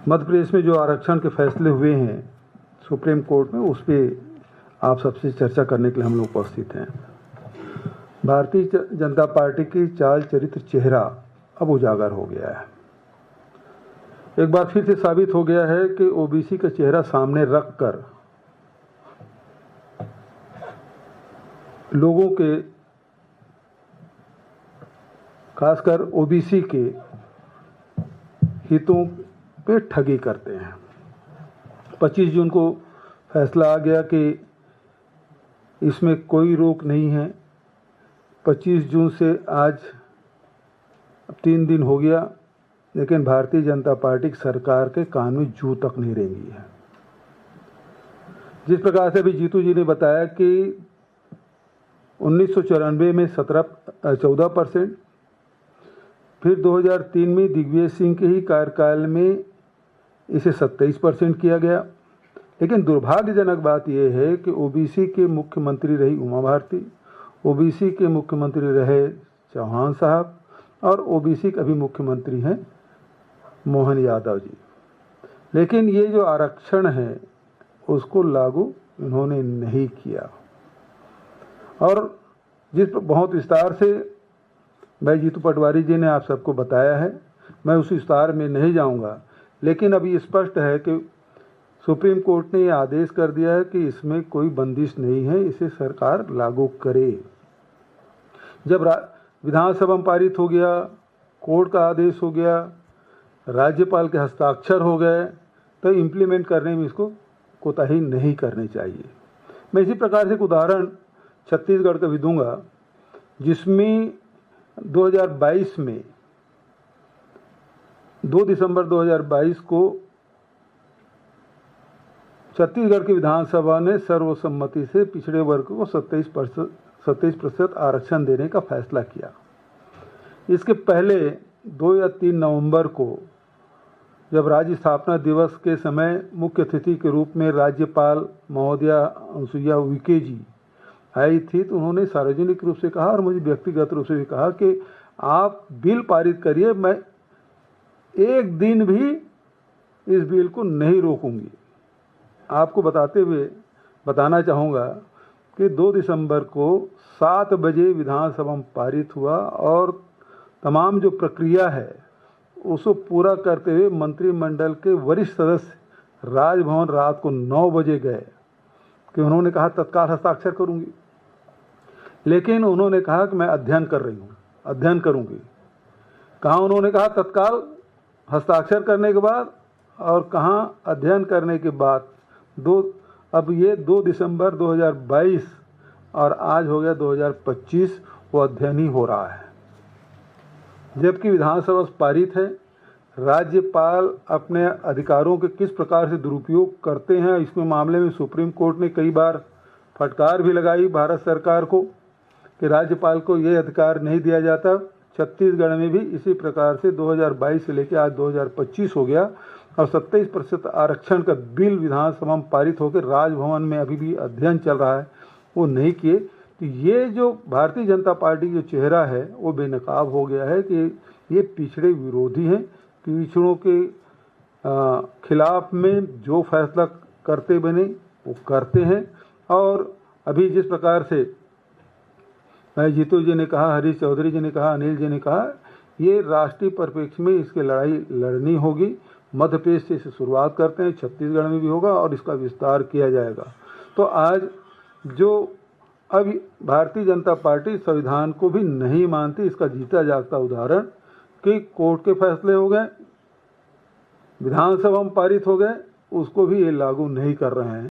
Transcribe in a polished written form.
मध्य प्रदेश में जो आरक्षण के फैसले हुए हैं सुप्रीम कोर्ट में, उस पर आप सबसे चर्चा करने के लिए हम लोग उपस्थित हैं। भारतीय जनता पार्टी की चाल चरित्र चेहरा अब उजागर हो गया है। एक बार फिर से साबित हो गया है कि ओबीसी का चेहरा सामने रखकर लोगों के, खासकर ओबीसी के हितों पे ठगी करते हैं। 25 जून को फैसला आ गया कि इसमें कोई रोक नहीं है। 25 जून से आज 3 दिन हो गया, लेकिन भारतीय जनता पार्टी की सरकार के कान में जू तक नहीं रेंगी है। जिस प्रकार से अभी जीतू जी ने बताया कि 1994 में 14%, फिर 2003 में दिग्विजय सिंह के ही कार्यकाल में इसे 27% किया गया। लेकिन दुर्भाग्यजनक बात यह है कि ओबीसी के मुख्यमंत्री रही उमा भारती, ओबीसी के मुख्यमंत्री रहे चौहान साहब, और ओबीसी के अभी मुख्यमंत्री हैं मोहन यादव जी। लेकिन ये जो आरक्षण है उसको लागू इन्होंने नहीं किया। और जिस बहुत विस्तार से भाई जीतू पटवारी जी ने आप सबको बताया है, मैं उस विस्तार में नहीं जाऊंगा। लेकिन अभी स्पष्ट है कि सुप्रीम कोर्ट ने ये आदेश कर दिया है कि इसमें कोई बंदिश नहीं है, इसे सरकार लागू करे। जब विधानसभा में पारित हो गया, कोर्ट का आदेश हो गया, राज्यपाल के हस्ताक्षर हो गए, तो इम्प्लीमेंट करने में इसको कोताही नहीं करनी चाहिए। मैं इसी प्रकार से एक उदाहरण छत्तीसगढ़ का भी दूंगा, जिसमें 2022 में 2 दिसंबर 2022 को छत्तीसगढ़ की विधानसभा ने सर्वसम्मति से पिछड़े वर्ग को 27% आरक्षण देने का फैसला किया। इसके पहले 2 या 3 नवंबर को जब राज्य स्थापना दिवस के समय मुख्य अतिथि के रूप में राज्यपाल महोदया अनुसुईया उइके जी आई थी, तो उन्होंने सार्वजनिक रूप से कहा और मुझे व्यक्तिगत रूप से भी कहा कि आप बिल पारित करिए, मैं एक दिन भी इस बिल को नहीं रोकूंगी। आपको बताते हुए बताना चाहूँगा कि 2 दिसंबर को 7 बजे विधानसभा में पारित हुआ और तमाम जो प्रक्रिया है उसको पूरा करते हुए मंत्रिमंडल के वरिष्ठ सदस्य राजभवन रात को 9 बजे गए कि उन्होंने कहा तत्काल हस्ताक्षर करूंगी। लेकिन उन्होंने कहा कि मैं अध्ययन कर रही हूँ, अध्ययन करूंगी। कहाँ उन्होंने कहा तत्काल हस्ताक्षर करने के बाद, और कहाँ अध्ययन करने के बाद। अब ये 2 दिसंबर 2022 और आज हो गया 2025, वो अध्ययन ही हो रहा है। जबकि विधानसभा पारित है, राज्यपाल अपने अधिकारों के किस प्रकार से दुरुपयोग करते हैं, इसमें मामले में सुप्रीम कोर्ट ने कई बार फटकार भी लगाई भारत सरकार को कि राज्यपाल को ये अधिकार नहीं दिया जाता। छत्तीसगढ़ में भी इसी प्रकार से 2022 से लेकर आज 2025 हो गया और 27% आरक्षण का बिल विधानसभा में पारित होकर राजभवन में अभी भी अध्ययन चल रहा है, वो नहीं किए। तो ये जो भारतीय जनता पार्टी जो चेहरा है वो बेनकाब हो गया है कि ये पिछड़े विरोधी हैं। पिछड़ों के खिलाफ में जो फैसला करते बने वो करते हैं। और अभी जिस प्रकार से जीतू जी ने कहा, हरीश चौधरी जी ने कहा, अनिल जी ने कहा, ये राष्ट्रीय परिप्रेक्ष्य में इसकी लड़ाई लड़नी होगी। मध्य प्रदेश से इसे शुरुआत करते हैं, छत्तीसगढ़ में भी होगा और इसका विस्तार किया जाएगा। तो आज जो अब भारतीय जनता पार्टी संविधान को भी नहीं मानती, इसका जीता जागता उदाहरण कि कोर्ट के फैसले हो गए, विधानसभा में पारित हो गए, उसको भी ये लागू नहीं कर रहे हैं।